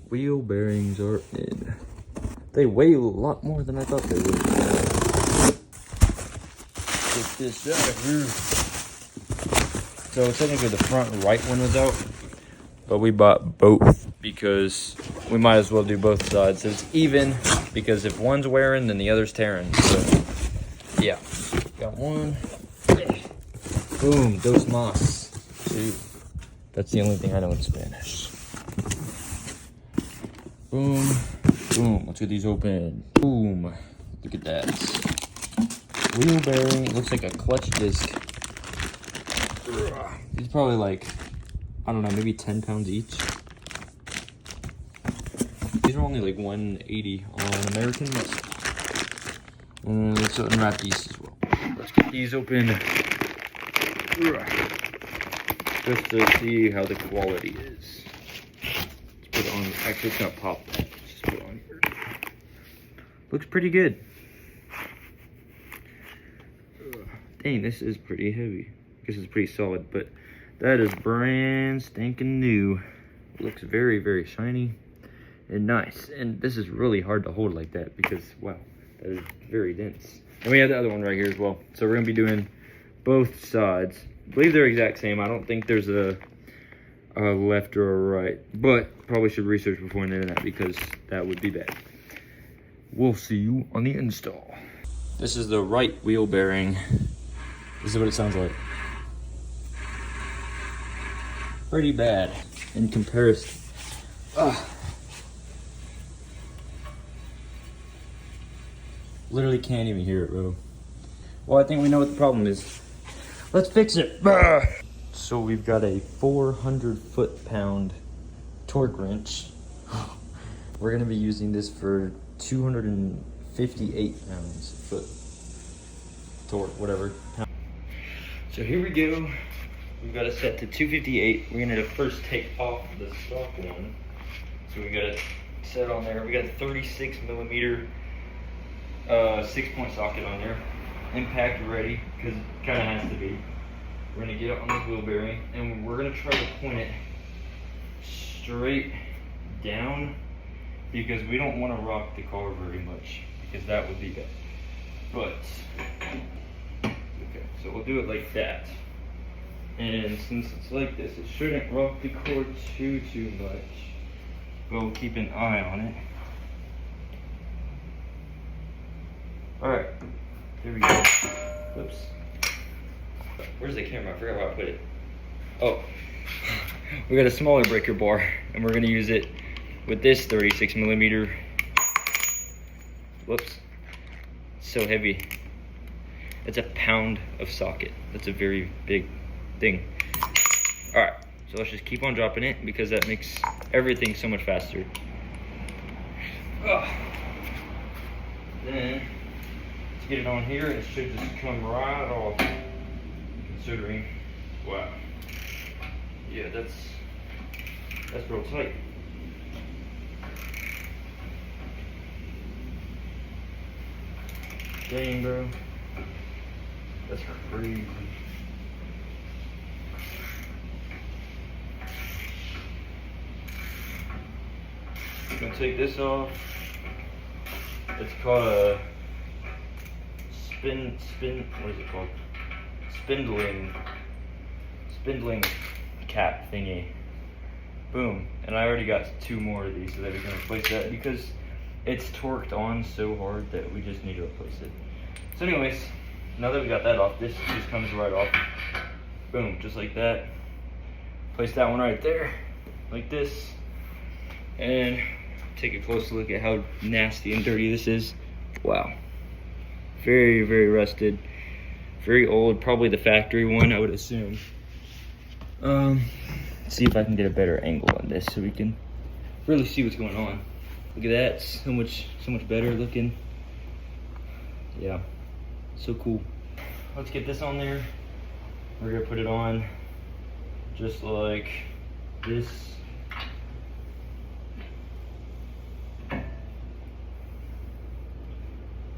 Wheel bearings are in. They weigh a lot more than I thought they would. Get this out of here. So technically the front right one was out, but we bought both because we might as well do both sides. So it's even, because if one's wearing, then the other's tearing. So yeah, got one. Boom, dos mas. Two. That's the only thing I know in Spanish. Boom, boom. Let's get these open. Boom. Look at that. Wheel bearing. It looks like a clutch disc. These probably like, I don't know, maybe 10 pounds each. These are only like 180 on American Mustang. And let's unwrap these as well. Let's get these open. Just to see how the quality is. Let's put it on. Actually, it's gonna pop that. Just put it on here. Looks pretty good. Dang, this is pretty heavy. I guess it's pretty solid, but that is brand stinking new. Looks very, very shiny and nice. And this is really hard to hold like that because, wow, that is very dense. And we have the other one right here as well. So we're gonna be doing both sides. I believe they're exact same. I don't think there's a left or a right, but probably should research before the internet because that would be bad. We'll see you on the install. This is the right wheel bearing. This is what it sounds like. Pretty bad in comparison. Literally can't even hear it, bro. Well, I think we know what the problem is. Let's fix it. So we've got a 400 foot-pound torque wrench. We're gonna be using this for 258 pounds foot torque, whatever. So here we go. We've got it set to 258. We're gonna first take off the stock one. So we got it set on there. We got a 36 millimeter 6-point socket on there. Impact ready, because it kind of has to be. We're gonna get it on the wheel bearing, and we're gonna try to point it straight down because we don't want to rock the car very much because that would be bad. But okay, so we'll do it like that. And since it's like this, it shouldn't rock the car too much. But we'll keep an eye on it. Alright, here we go. Oops. Where's the camera? I forgot where I put it. Oh. We got a smaller breaker bar, and we're gonna use it with this 36 millimeter. Whoops. It's so heavy. It's a pound of socket. That's a very big thing. Alright, so let's just keep on dropping it because that makes everything so much faster. Then let's get it on here. It should just come right off. Considering, wow, yeah, that's real tight. Dang, bro, that's crazy. I'm gonna take this off. It's called a what is it called? Spindling cap thingy. Boom. And I already got 2 more of these so that we can replace that because it's torqued on so hard that we just need to replace it. So anyways, now that we got that off, this just comes right off. Boom, just like that. Place that one right there, like this. And take a close look at how nasty and dirty this is. Wow. Very, very rusted. Very old, probably the factory one, I would assume. See if I can get a better angle on this so we can really see what's going on. Look at that, so much better looking. Yeah, so cool. Let's get this on there. We're gonna put it on just like this.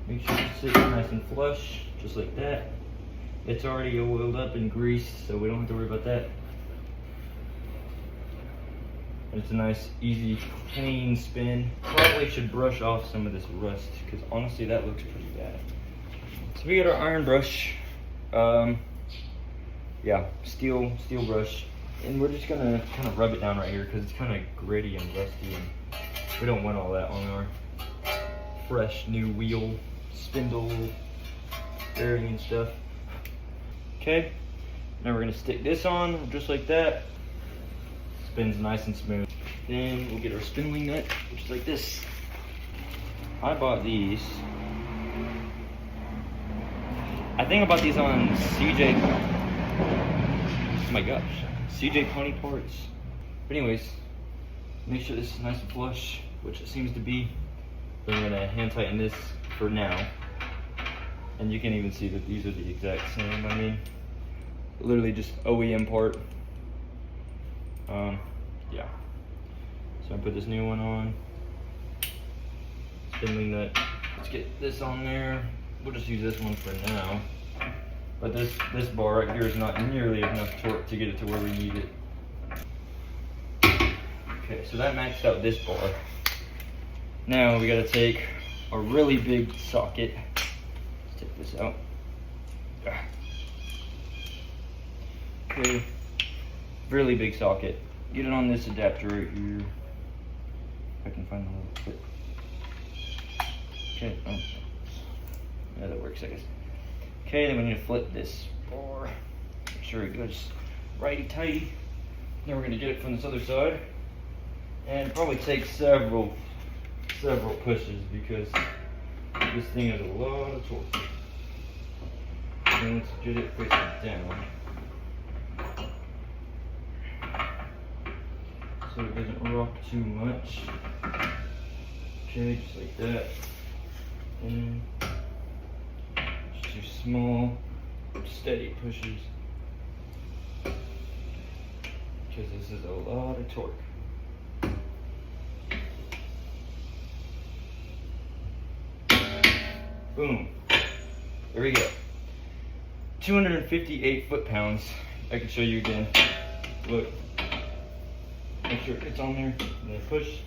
Make sure it sits nice and flush, just like that. It's already oiled up and greased, so we don't have to worry about that. And it's a nice, easy, clean spin. Probably should brush off some of this rust because honestly that looks pretty bad. So we got our iron brush. Yeah, steel brush. And we're just gonna kind of rub it down right here because it's kind of gritty and rusty and we don't want all that on our fresh new wheel, spindle, bearing and stuff. Okay, now we're gonna stick this on just like that. Spins nice and smooth. Then we'll get our spindling nut, which is like this. I bought these. I think I bought these on CJ. Oh my gosh, CJ Pony Parts. But anyways, make sure this is nice and flush, which it seems to be. Then we're gonna hand tighten this for now. And you can even see that these are the exact same. I mean, literally just OEM part. Yeah. So I put this new one on. Spindling nut. Let's get this on there. We'll just use this one for now. But this bar right here is not nearly enough torque to get it to where we need it. Okay, so that maxed out this bar. Now we gotta take a really big socket. Let's take this out. Okay, really big socket. Get it on this adapter right here. If I can find the little clip. Okay, oh. Yeah, that works, I guess. Okay, then we need to flip this bar. Make sure it goes righty-tighty. Then we're gonna get it from this other side. And it probably takes several pushes because this thing has a lot of torque. And let's get it facing down. So it doesn't rock too much. Okay, just like that. And just do small, steady pushes. Because this is a lot of torque. Boom. There we go. 258 foot-pounds. I can show you again. Look. Make sure it gets on there. And then push.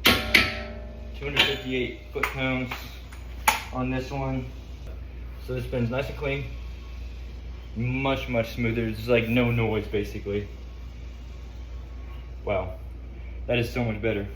258 foot-pounds on this one. So this spins nice and clean. Much smoother. It's like no noise basically. Wow. That is so much better.